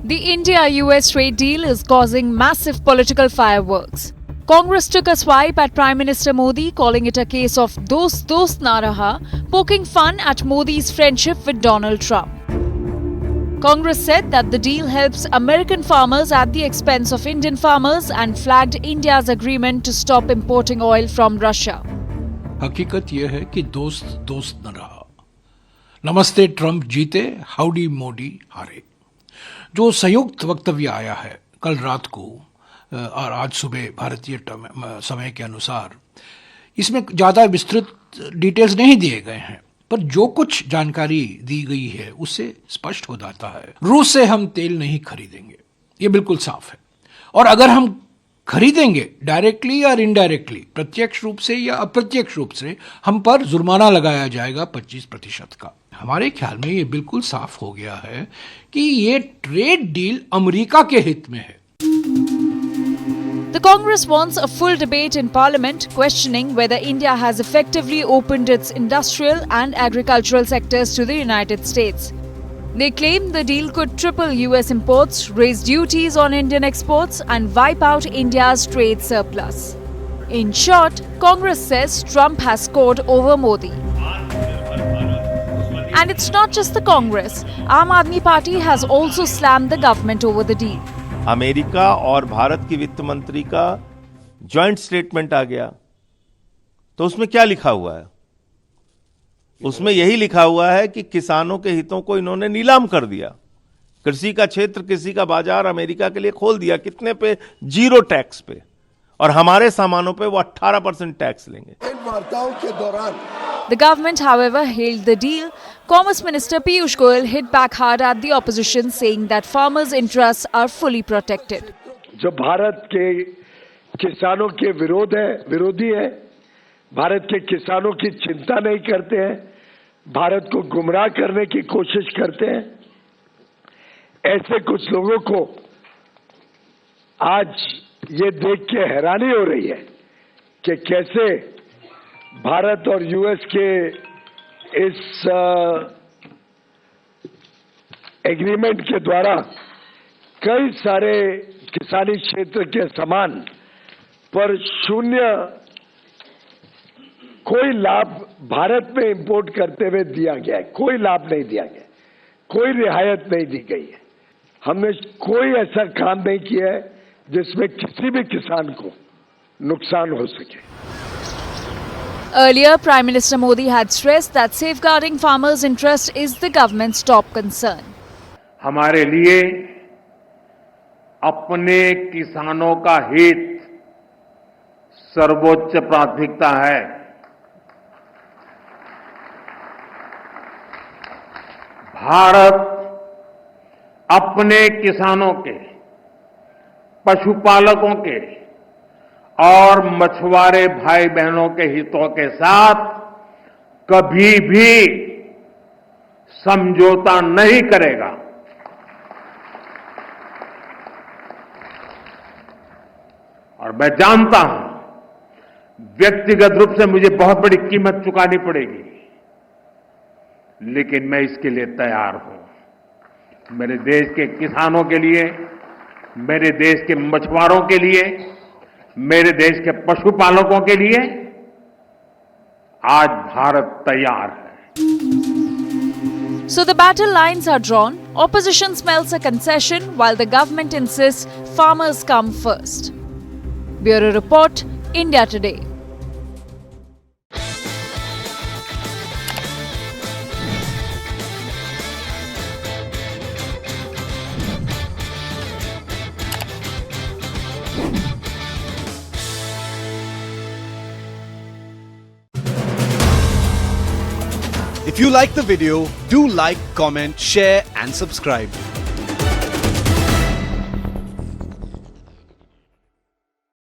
The India-US trade deal is causing massive political fireworks. Congress took a swipe at Prime Minister Modi, calling it a case of dost na raha, poking fun at Modi's friendship with Donald Trump. Congress said that the deal helps American farmers at the expense of Indian farmers and flagged India's agreement to stop importing oil from Russia. हकीकत यह है कि दोस्त न रहा। नमस्ते Trump जीते, howdy Modi हारे। जो संयुक्त वक्तव्य आया है कल रात को और आज सुबह भारतीय समय के अनुसार, इसमें ज़्यादा विस्तृत डिटेल्स नहीं दिए गए हैं, पर जो कुछ जानकारी दी गई है उससे स्पष्ट हो जाता है रूस से हम तेल नहीं खरीदेंगे, ये बिल्कुल साफ है। और अगर हम खरीदेंगे डायरेक्टली या इनडायरेक्टली, प्रत्यक्ष रूप से या अप्रत्यक्ष रूप से, हम पर जुर्माना लगाया जाएगा 25% का। हमारे ख्याल में ये बिल्कुल साफ हो गया है कि ये ट्रेड डील अमेरिका के हित में है। The Congress wants a full debate in Parliament questioning whether India has effectively opened its industrial and agricultural sectors to the United States. They claim the deal could triple US imports, raise duties on Indian exports, and wipe out India's trade surplus. In short, Congress says Trump has scored over Modi. And it's not just the Congress. Aam Aadmi Party has also slammed the government over the deal. America और भारत की वित्त मंत्री का joint statement आ गया, तो उसमें क्या लिखा हुआ है? उसमें यही लिखा हुआ है कि किसानों के हितों को इन्होंने नीलाम कर दिया। कृषि का क्षेत्र, कृषि का बाजार अमेरिका के लिए खोल दिया। कितने पे? 0 टैक्स पे, और हमारे सामानों पे वो 18% टैक्स लेंगे। इन वार्ताओं के दौरान The government, however, hailed the deal. Commerce Minister Piyush Goyal hit back hard at the opposition, saying that farmers' interests are fully protected. जो भारत के किसानों के विरोधी है, भारत के किसानों की चिंता नहीं करते हैं, भारत को गुमराह करने की कोशिश करते हैं, ऐसे कुछ लोगों को आज ये देख के हैरानी हो रही है कि कैसे भारत और यूएस के इस एग्रीमेंट के द्वारा कई सारे किसानी क्षेत्र के सामान पर शून्य कोई लाभ भारत में इंपोर्ट करते हुए दिया गया है। कोई लाभ नहीं दिया गया, कोई रियायत नहीं दी गई है। हमने कोई ऐसा काम नहीं किया है जिसमें किसी भी किसान को नुकसान हो सके। Earlier, Prime Minister Modi had stressed that safeguarding farmers' interest is the government's top concern. हमारे लिए अपने किसानों का हित सर्वोच्च प्राथमिकता है। भारत अपने किसानों के, पशुपालकों के और मछुआरे भाई बहनों के हितों के साथ कभी भी समझौता नहीं करेगा। और मैं जानता हूं व्यक्तिगत रूप से मुझे बहुत बड़ी कीमत चुकानी पड़ेगी, लेकिन मैं इसके लिए तैयार हूं। मेरे देश के किसानों के लिए, मेरे देश के मछुआरों के लिए, मेरे देश के पशुपालकों के लिए आज भारत तैयार है। So the battle lines are drawn. Opposition smells a concession while the government insists farmers come first. Bureau Report, India Today. If you like the video, do like, comment, share and subscribe.